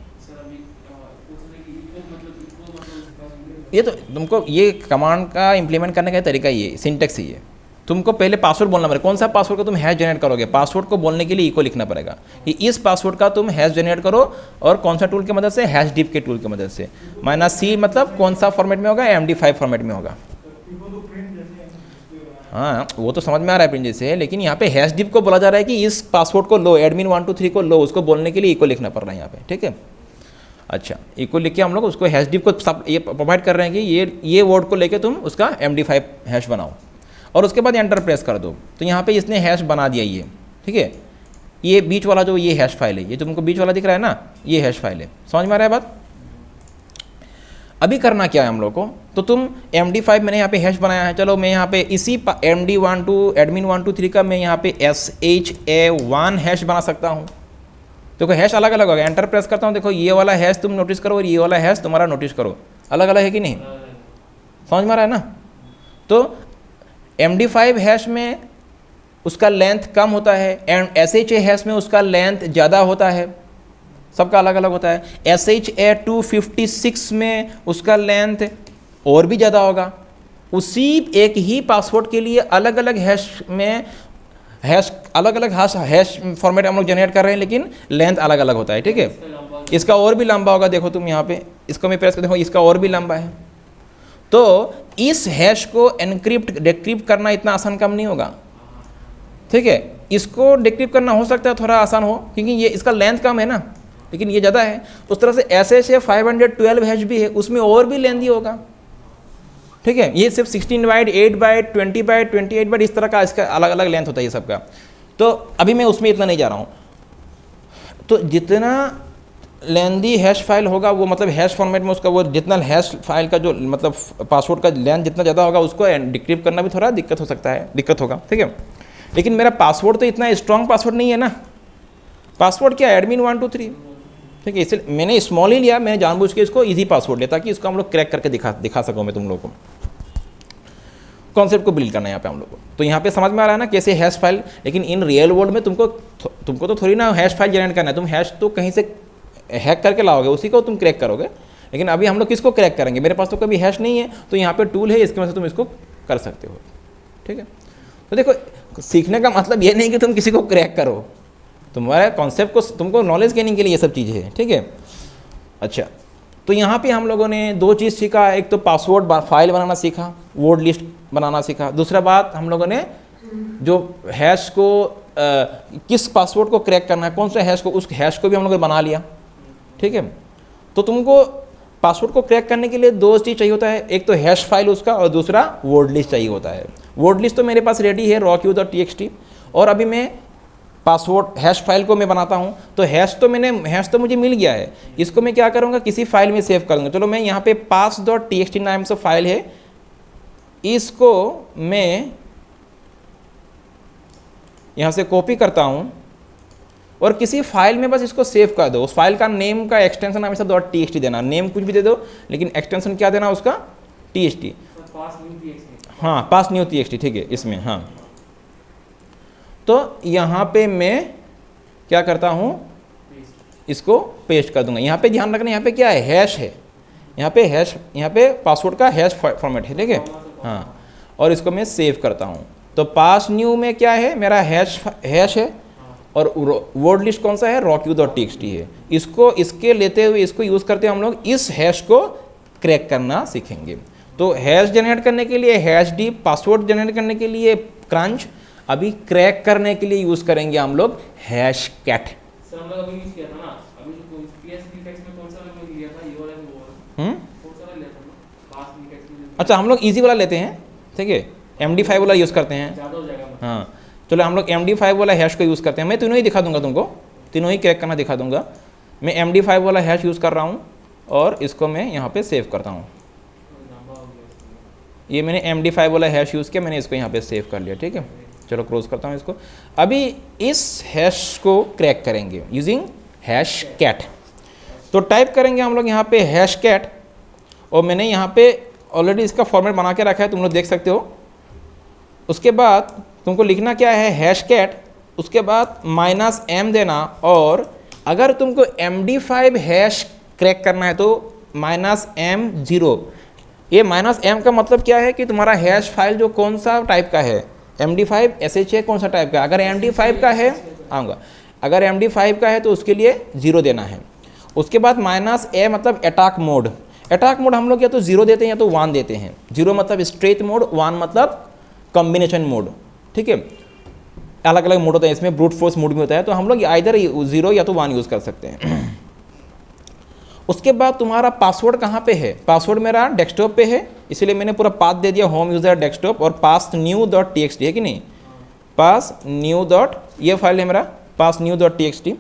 ये तो तुमको ये कमांड का इम्प्लीमेंट करने का तरीका ये सिंटेक्स ही है। तुमको पहले पासवर्ड बोलना पड़ेगा, कौन सा पासवर्ड का तुम हैश जनरेट करोगे। पासवर्ड को बोलने के लिए इको लिखना पड़ेगा कि इस पासवर्ड का तुम हैश जनरेट करो, और कौन सा टूल की मदद से, हैशडिप के टूल की मदद से। -C मतलब कौन सा फॉर्मेट में होगा, MD5 फॉर्मेट में होगा। हाँ, वो तो समझ में आ रहा है प्रिंट जैसे है, लेकिन यहाँ पे हैशडिप को बोला जा रहा है कि इस पासवर्ड को लो, एडमिन 1 2 3 को लो, उसको बोलने के लिए इको लिखना पड़ रहा है यहाँ पे, ठीक है। अच्छा, इको लिख के हम लोग उसको हैशडिप को सब ये प्रोवाइड कर रहे हैं कि ये वर्ड को लेके तुम उसका MD5 हैश बनाओ और उसके बाद एंटर प्रेस कर दो। तो यहाँ पे इसने हैश बना दिया ये, ठीक है। ये बीच वाला जो ये हैश फाइल है, ये तुमको बीच वाला दिख रहा है ना, ये हैश फाइल है। समझ में आ रहा है बात। अभी करना क्या है हम लोग को, तो तुम MD5 मैंने यहाँ पे हैश बनाया है, चलो मैं यहाँ पे इसी एडमिन 1 2 3 का मैं यहाँ पे SHA-1 हैश बना सकता हूँ। देखो हैश अलग अलग होगा, एंटर प्रेस करता हूँ, देखो ये वाला हैश तुम नोटिस करो और ये वाला हैश तुम्हारा नोटिस करो, अलग अलग है कि नहीं, समझ में आ रहा है ना। तो MD5 हैश में उसका लेंथ कम होता है, एंड SHA हैश में उसका लेंथ ज़्यादा होता है, सबका अलग अलग होता है। SHA-256 में उसका लेंथ और भी ज़्यादा होगा। उसी एक ही पासवर्ड के लिए अलग अलग हैश में अलग अलग हैश फॉर्मेट हम लोग जनरेट कर रहे हैं, लेकिन लेंथ अलग अलग होता है, ठीक है। इसका और भी लंबा होगा, देखो तुम यहाँ पे इसको मैं प्रेस कर, देखो इसका और भी लंबा है। तो इस हैश को एनक्रिप्ट डिक्रिप्ट करना इतना आसान काम नहीं होगा, ठीक है। इसको डिक्रिप्ट करना हो सकता है थोड़ा आसान हो, क्योंकि ये इसका लेंथ कम है ना, लेकिन ये ज़्यादा है। उस तरह से ऐसे 512 हैश भी है, उसमें और भी लेंदी होगा, ठीक है। ये सिर्फ 16 बाइट, 8 बाइट, 20 बाइट, 28 बाइट, इस तरह का इसका अलग अलग लेंथ होता है ये सबका। तो अभी मैं उसमें इतना नहीं जा रहा हूँ। तो जितना लेंदी हैश फाइल होगा वो मतलब हैश फॉर्मेट में उसका वो जितना हैश फाइल का जो मतलब पासवर्ड का लेंथ जितना ज़्यादा होगा उसको डिक्रिप्ट करना भी थोड़ा दिक्कत हो सकता है, दिक्कत होगा, ठीक है। लेकिन मेरा पासवर्ड तो इतना स्ट्रॉन्ग पासवर्ड नहीं है ना। पासवर्ड क्या है, एडमिन 1 2 3, ठीक है। इसलिए मैंने स्मॉल ही लिया, मैंने जानबूझ के इसको इजी पासवर्ड लिया ताकि इसको हम लोग क्रैक करके दिखा सकूँ मैं तुम लोगों को। कॉन्सेप्ट को बिल्ड करना है यहाँ पे हम लोग को। तो यहाँ पे समझ में आ रहा है ना कैसे हैश फाइल। लेकिन इन रियल वर्ल्ड में तुमको तो थोड़ी ना हैश फाइल जनरेट करना है, तुम हैश तो कहीं से हैक करके लाओगे, उसी को तुम क्रैक करोगे। लेकिन अभी हम लोग किसको क्रैक करेंगे, मेरे पास तो कभी हैश नहीं है, तो यहाँ पे टूल है, इसकी वजह से तुम इसको कर सकते हो, ठीक है। तो देखो सीखने का मतलब ये नहीं कि तुम किसी को क्रैक करो, तुम्हारे कॉन्सेप्ट को तुमको नॉलेज गेनिंग के लिए ये सब चीज़ें हैं, ठीक है। अच्छा, तो यहाँ पे हम लोगों ने 2 चीज़ सीखा। एक तो पासवर्ड फाइल बनाना सीखा, वर्ड लिस्ट बनाना सीखा। दूसरा बात हम लोगों ने जो हैश को किस पासवर्ड को क्रैक करना है, कौन सा हैश को, उस हैश को भी हम लोगों ने बना लिया, ठीक है। तो तुमको पासवर्ड को क्रैक करने के लिए 2 चीज़ चाहिए होता है, एक तो हैश फाइल उसका और दूसरा वर्ड लिस्ट चाहिए होता है। वर्ड लिस्ट तो मेरे पास रेडी है rockq.txt, और अभी मैं पासवर्ड हैश फाइल को मैं बनाता हूँ। तो हैश तो मुझे मिल गया है, इसको मैं क्या करूँगा किसी फाइल में सेव कर दूँगा। चलो मैं यहाँ पे pass.txt नाम से फाइल है, इसको मैं यहाँ से कॉपी करता हूँ और किसी फाइल में बस इसको सेव कर दो। उस फाइल का नेम का एक्सटेंशन हमेशा .txt देना, नेम कुछ भी दे दो लेकिन एक्सटेंशन क्या देना उसका, txt। हाँ, पास न्यू txt, ठीक है इसमें। हाँ, तो यहाँ पे मैं क्या करता हूँ, इसको पेस्ट कर दूंगा। यहाँ पे ध्यान रखना, यहाँ पे क्या है, हैश है, यहाँ पे पासवर्ड का हैश फॉर्मेट है, ठीक है। हाँ, और इसको मैं सेव करता हूँ। तो पास न्यू में क्या है, मेरा हैश है, और वर्ड लिस्ट कौन सा है, rockq.txt है। इसके लेते हुए इसको यूज़ करते हुए हम लोग इस हैश को क्रैक करना सीखेंगे। तो हैश जनरेट करने के लिए हैश डी, पासवर्ड जनरेट करने के लिए क्रंच, अभी क्रैक करने के लिए यूज़ करेंगे हम लोग हैश कैट। सर हम लोग अभी यूज़ किया था ना, अभी जो PSP टेक्स्ट में कौन सा वाला लिया था, ये वाला कि वो वाला? कौन सा वाला लिया था ना, पास न्यू टेक्स्ट में? अच्छा, हम लोग इजी वाला लेते हैं, ठीक है, MD5 वाला यूज़ करते हैं। ज़्यादा हो जाएगा। हाँ, चलो हम लोग MD5 वाला हैश को यूज़ करते हैं। मैं तीनों ही दिखा दूंगा तुमको, तीनों ही क्रैक करना दिखा दूंगा। मैं MD5 वाला हैश यूज़ कर रहा हूँ और इसको मैं यहाँ पे सेव करता हूँ। ये मैंने MD5 वाला हैश यूज़ किया, मैंने इसको यहाँ पे सेव कर लिया, ठीक है। चलो क्लोज करता हूँ इसको। अभी इस हैश को क्रैक करेंगे यूजिंग हैश कैट। तो टाइप करेंगे हम लोग यहाँ पे हैश कैट, और मैंने यहाँ पे ऑलरेडी इसका फॉर्मेट बना के रखा है, तुम लोग देख सकते हो। उसके बाद तुमको लिखना क्या है, हैश कैट, उसके बाद -m देना, और अगर तुमको MD5 हैश क्रैक करना है तो -m0। ये -m का मतलब क्या है कि तुम्हारा हैश फाइल जो कौन सा टाइप का है, MD5 SHA कौन सा टाइप का है। अगर MD5 का है, आऊँगा, अगर MD5 का है तो उसके लिए 0 देना है। उसके बाद -a मतलब अटैक मोड। अटैक मोड हम लोग या तो 0 देते हैं या तो 1 देते हैं। 0 मतलब स्ट्रेट मोड, 1 मतलब कॉम्बिनेशन मोड, ठीक है। अलग अलग मोड होता है इसमें, ब्रूट फोर्स मोड भी होता है, तो हम लोग आइदर 0 या तो 1 यूज़ कर सकते हैं। उसके बाद तुम्हारा पासवर्ड कहाँ पे है, पासवर्ड मेरा डेस्कटॉप पे है, इसलिए मैंने पूरा पाथ दे दिया होम यूज़र डेस्कटॉप, और passnew.txt है कि नहीं, ये फाइल है मेरा passnew.txt।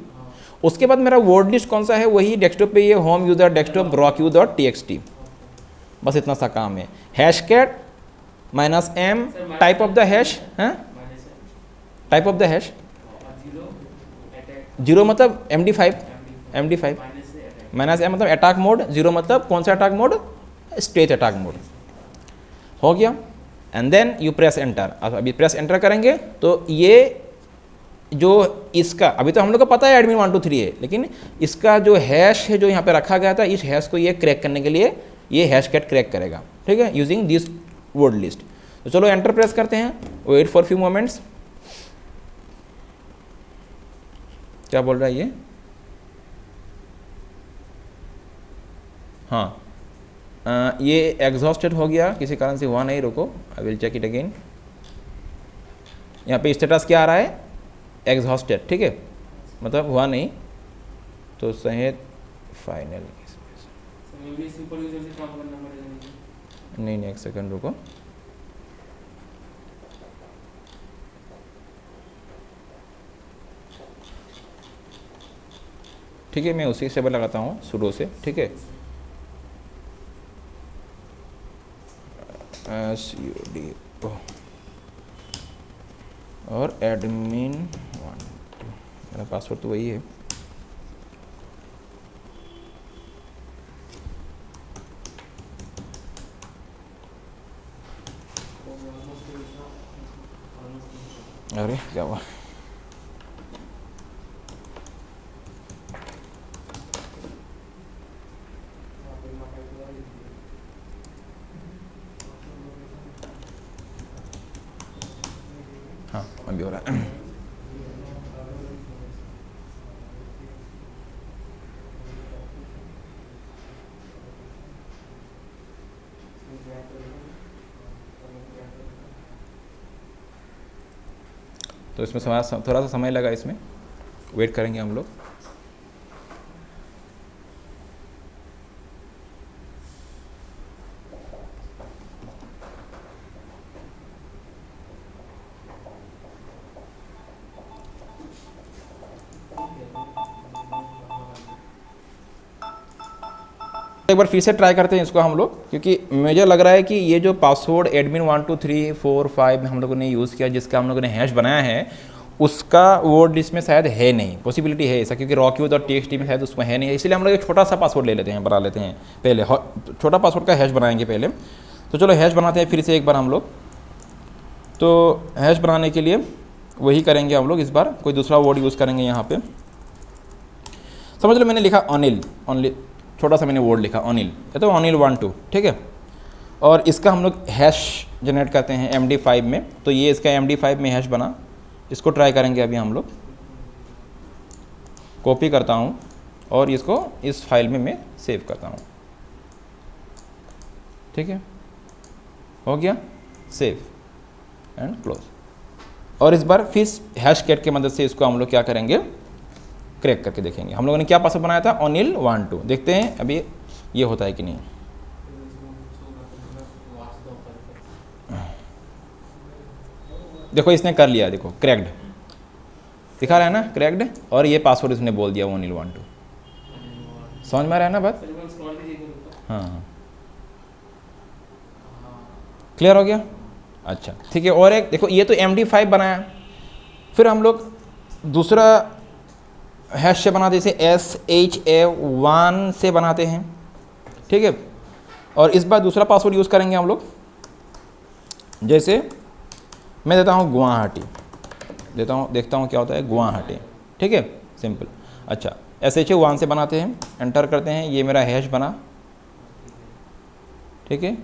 उसके बाद मेरा वर्ड लिस्ट कौन सा है, वही डेस्कटॉप पे ये होम यूज़र डेस्कटॉप rockq.txt। बस इतना सा काम है। Hash cat -m, type of the hash, हाँ टाइप ऑफ द हैश, 0 मतलब MD5 -m मतलब अटैक मोड, 0 मतलब कौन सा attack mode, straight attack mode. हो गया, and then you press enter. अभी प्रेस एंटर करेंगे तो ये जो इसका अभी तो हम लोग को पता है एडमिन 1 2 3 है, लेकिन इसका जो हैश है जो यहाँ पे रखा गया था, इस हैश को ये क्रैक करने के लिए ये हैश कैट क्रैक करेगा, ठीक है, यूजिंग दिस वर्ड लिस्ट। तो चलो एंटर प्रेस करते हैं, वेट फॉर फ्यू मोमेंट्स। क्या बोल रहा है ये, हाँ ये एग्जॉस्टेड हो गया, किसी कारण से हुआ नहीं, रुको I will check it again. यहाँ पे स्टेटस क्या आ रहा है, एग्जॉस्टेड, ठीक है, मतलब हुआ नहीं। तो सहित फाइनल मेमोरी सुपर यूजर से काम करना पड़ेगा मुझे। नहीं, एक सेकंड रुको। ठीक है, मैं उसी से लगाता हूँ सुडो से। ठीक है, SUDO और admin 1 2, मेरा पासवर्ड तो वही है। अरे क्या हुआ? हाँ, अभी हो रहा है। तो इसमें थोड़ा सा समय लगा, इसमें वेट करेंगे हम लोग। एक बार फिर से ट्राई करते हैं इसको हम लोग, क्योंकि मुझे लग रहा है कि ये जो पासवर्ड एडमिन 1 2 3 4 5 हम लोगों ने यूज़ किया, जिसका हम लोगों ने हैश बनाया है, उसका वर्ड लिस्ट में शायद है नहीं। पॉसिबिलिटी है ऐसा, क्योंकि रॉक्यूट और टीएक्सटी में शायद उसमें है नहीं, इसलिए हम लोग एक छोटा सा पासवर्ड ले लेते हैं, बना लेते हैं पहले। छोटा पासवर्ड का हैश बनाएंगे पहले। तो चलो हैश बनाते हैं फिर से एक बार हम लोग। तो हैश बनाने के लिए वही करेंगे हम लोग, इस बार कोई दूसरा वर्ड यूज़ करेंगे यहाँ पे। समझ लो मैंने लिखा अनिल, ओनली छोटा सा मैंने वर्ड लिखा अनिल, या तो अनिल 1 2। ठीक है, और इसका हम लोग हैश जनरेट करते हैं MD5 में। तो ये इसका MD5 में हैश बना, इसको ट्राई करेंगे अभी हम लोग। कॉपी करता हूँ और इसको इस फाइल में मैं सेव करता हूँ। ठीक है, हो गया सेव एंड क्लोज। और इस बार फिर हैश कैट की मदद से इसको हम लोग क्या करेंगे, क्रैक करके देखेंगे। हम लोगों ने क्या पासवर्ड बनाया था, अनिल 1 2। देखते हैं अभी ये होता है कि नहीं। देखो इसने कर लिया, देखो क्रैक्ड दिखा रहा है ना, क्रैक्ड। और ये पासवर्ड इसने बोल दिया अनिल 1 2। समझ में आ रहा है ना बात? हाँ, क्लियर हो गया। अच्छा ठीक है, और एक देखो, ये तो MD5 बनाया, फिर हम लोग दूसरा हैश से बनाते, जैसे SHA1 से बनाते हैं। ठीक है, और इस बार दूसरा पासवर्ड यूज़ करेंगे हम लोग। जैसे मैं देता हूँ गुवाहाटी, देखता हूँ क्या होता है, गुवाहाटी। ठीक है, सिंपल। अच्छा, SHA1 से बनाते हैं, एंटर करते हैं, ये मेरा हैश बना। ठीक है,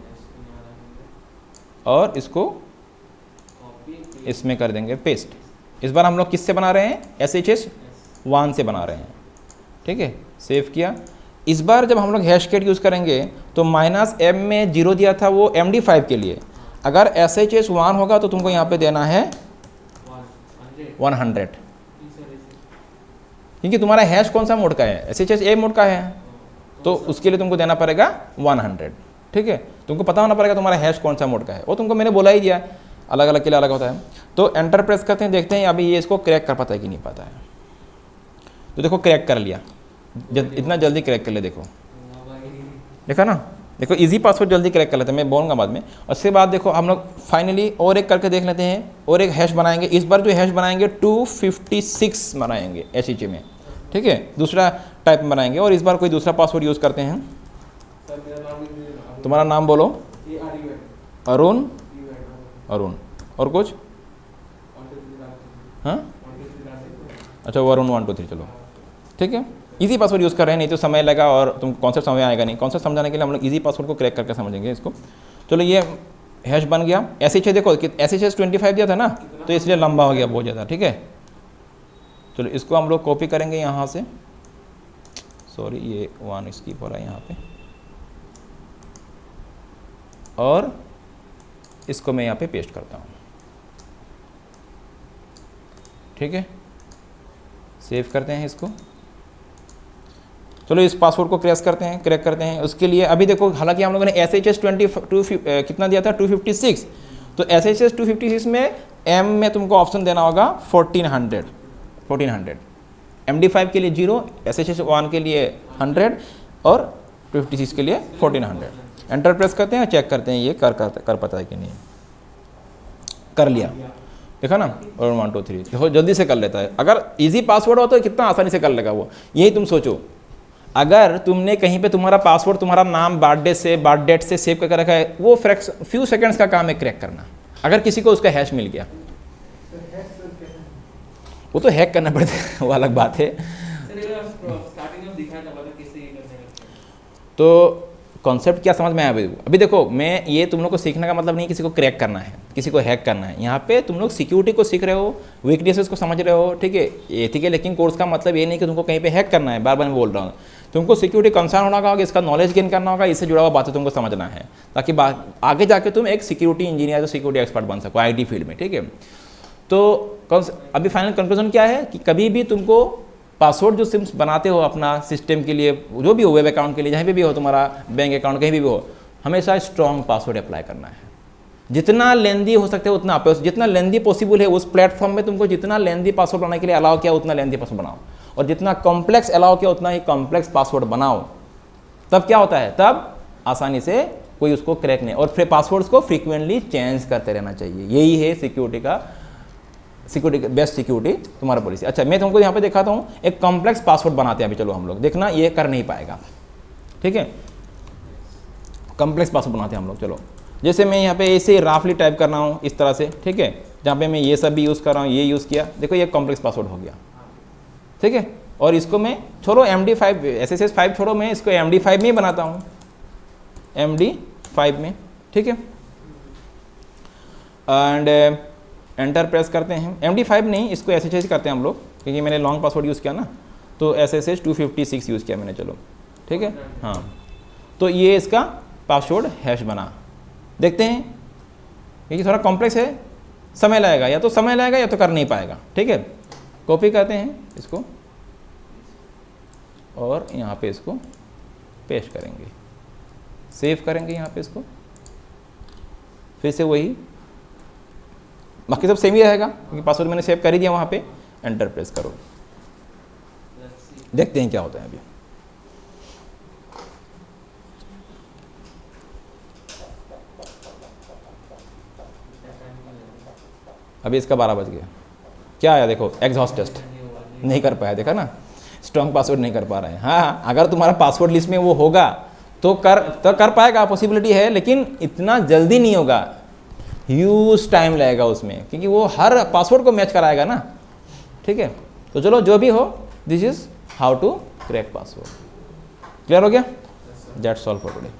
और इसको इसमें कर देंगे पेस्ट। इस बार हम लोग किससे बना रहे हैं, SHA1 से बना रहे हैं। ठीक है, सेव किया। इस बार जब हम लोग हैश कैट यूज़ करेंगे तो -m में 0 दिया था, वो MD5 के लिए। अगर SHA1 होगा तो तुमको यहाँ पे देना है 100, क्योंकि तुम्हारा हैश कौन सा मोड का है, SHA मोड का है, तो उसके लिए तुमको देना पड़ेगा 100। ठीक है, तुमको पता होना पड़ेगा तुम्हारा हैश कौन सा मोड का है, वो तुमको मैंने बोला ही दिया, अलग अलग के लिए अलग होता है। तो एंटर प्रेस करते हैं, देखते हैं अभी ये इसको क्रैक कर पाता है कि नहीं पाता है। तो देखो क्रैक कर लिया, इतना जल्दी क्रैक कर ले, देखो देखा ना, देखो इजी पासवर्ड जल्दी क्रैक कर लेते हैं, मैं बोलूँगा बाद में। उसके बाद देखो हम लोग फाइनली और एक करके देख लेते हैं, और एक हैश बनाएंगे। इस बार जो हैश बनाएंगे 256 बनाएंगे SHA में। ठीक है, दूसरा टाइप में बनाएंगे, और इस बार कोई दूसरा पासवर्ड यूज़ करते हैं। तुम्हारा नाम बोलो, अरुण, अरुण, और कुछ? हाँ, अच्छा वरुण 1 2 3, चलो ठीक है। इजी पासवर्ड यूज़ कर रहे हैं, नहीं तो समय लगा और तुम कॉन्सेप्ट समझ आएगा नहीं। कॉन्सेप्ट समझाने के लिए हम लोग इजी पासवर्ड को क्रैक करके समझेंगे इसको। चलो ये हैश बन गया। SHA देखो कि SHA 25 दिया था ना, तो इसलिए लंबा हो गया बहुत ज़्यादा। ठीक है, चलो इसको हम लोग कॉपी करेंगे यहाँ से। सॉरी, ये 1 स्किप हो रहा है यहाँ पे, और इसको मैं यहाँ पे पेस्ट करता हूँ। ठीक है, सेव करते हैं इसको। चलो इस पासवर्ड को क्रैक करते हैं। उसके लिए अभी देखो, हालांकि हम लोगों ने SHS 22 कितना दिया था 256, तो SHS 256 में M में तुमको ऑप्शन देना होगा 1400, MD5 के लिए 0, SHS 1 के लिए 100 और 256 के लिए 1400। एंटर प्रेस करते हैं, चेक करते हैं ये कर पाता है कि नहीं। कर लिया, देखा ना, और 1 2 3 देखो जल्दी से कर लेता है। अगर इजी पासवर्ड हो तो कितना आसानी से कर लेगा वो। यही तुम सोचो, अगर तुमने कहीं पे तुम्हारा पासवर्ड, तुम्हारा नाम बर्थ डेट से सेव करके रखा है, वो फ्यू सेकंड्स का काम है क्रैक करना। अगर किसी को उसका हैश मिल गया, वो तो हैक करना पड़ता है, वो अलग बात है। तो कॉन्सेप्ट क्या समझ में आया अभी देखो, मैं ये तुम लोग को सीखने का मतलब नहीं किसी को क्रैक करना है, किसी को हैक करना है। यहाँ पे तुम लोग सिक्योरिटी को सीख रहे हो, वीकनेसेस को समझ रहे हो, ठीक है। एथिकल हैकिंग कोर्स का मतलब ये नहीं कि तुमको कहीं पे हैक करना है, बार बार मैं बोल रहा हूँ। तुमको सिक्योरिटी कंसर्न होना होगा, इसका नॉलेज गेन करना होगा, इससे जुड़ा हुआ बातें तुमको समझना है, ताकि आगे जाके तुम एक सिक्योरिटी इंजीनियर, सिक्योरिटी एक्सपर्ट बन सको IT फील्ड में, ठीक है। तो अभी फाइनल कंक्लूजन क्या है कि कभी भी तुमको पासवर्ड जो सिम्स बनाते हो अपना सिस्टम के लिए, जो भी हो, वेब अकाउंट के लिए, जहाँ पे भी हो, तुम्हारा बैंक अकाउंट कहीं भी हो, हमेशा स्ट्रॉन्ग पासवर्ड अप्लाई करना है। जितना लेंदी हो सकते हो उतना, जितना लेंदी पॉसिबल है उस प्लेटफॉर्म में तुमको जितना लेंदी पासवर्ड बनाने के लिए अलाउ किया उतना लेंदी पासवर्ड बनाओ, और जितना कॉम्प्लेक्स अलाउ किया उतना ही कॉम्प्लेक्स पासवर्ड बनाओ। तब क्या होता है, तब आसानी से कोई उसको क्रैक नहीं, और फिर पासवर्ड्स को फ्रीक्वेंटली चेंज करते रहना चाहिए। यही है सिक्योरिटी बेस्ट सिक्योरिटी तुम्हारा पॉलिसी। अच्छा, मैं तुमको यहाँ पे दिखाता हूँ, एक कॉम्प्लेक्स पासवर्ड बनाते हैं अभी। चलो हम लोग देखना, ये कर नहीं पाएगा, ठीक है। कॉम्प्लेक्स पासवर्ड बनाते हैं हम लोग। चलो, जैसे मैं यहाँ पे ऐसे राफली टाइप कर रहा हूँ इस तरह से, ठीक है, जहाँ पे मैं ये सब भी यूज़ कर रहा हूँ, ये यूज़ किया, देखो ये कॉम्प्लेक्स पासवर्ड हो गया, ठीक है। और इसको मैं छोड़ो MD5 SSH 5 छोड़ो, मैं इसको MD5 में ही बनाता हूँ, MD5 में, ठीक है। एंड एंटर प्रेस करते हैं। MD5 नहीं, इसको SSH करते हैं हम लोग, क्योंकि मैंने लॉन्ग पासवर्ड यूज़ किया ना, तो SSH 256 यूज़ किया मैंने। चलो ठीक है, हाँ, तो ये इसका पासवर्ड हैश बना। देखते हैं, क्योंकि थोड़ा कॉम्प्लेक्स है, समय लगेगा, या तो समय लगेगा या तो कर नहीं पाएगा, ठीक है। कॉपी करते हैं इसको और यहाँ पे इसको पेस्ट करेंगे, सेव करेंगे यहाँ पे इसको, फिर से वही, बाकी सब सेम ही रहेगा क्योंकि पासवर्ड मैंने सेव कर ही दिया वहाँ पे। एंटर प्रेस करो, देखते हैं क्या होता है। अभी इसका 12 बज गया, क्या आया देखो, एग्जॉस्ट टेस्ट नहीं कर पाया, देखा ना, स्ट्रॉन्ग पासवर्ड नहीं कर पा रहे हैं। हाँ, अगर तुम्हारा पासवर्ड लिस्ट में वो होगा तो कर पाएगा, पॉसिबिलिटी है, लेकिन इतना जल्दी नहीं होगा, ह्यूज टाइम लगेगा उसमें, क्योंकि वो हर पासवर्ड को मैच कराएगा ना, ठीक है। तो चलो जो भी हो, this is how to crack password. Clear हो गया? That's all for today.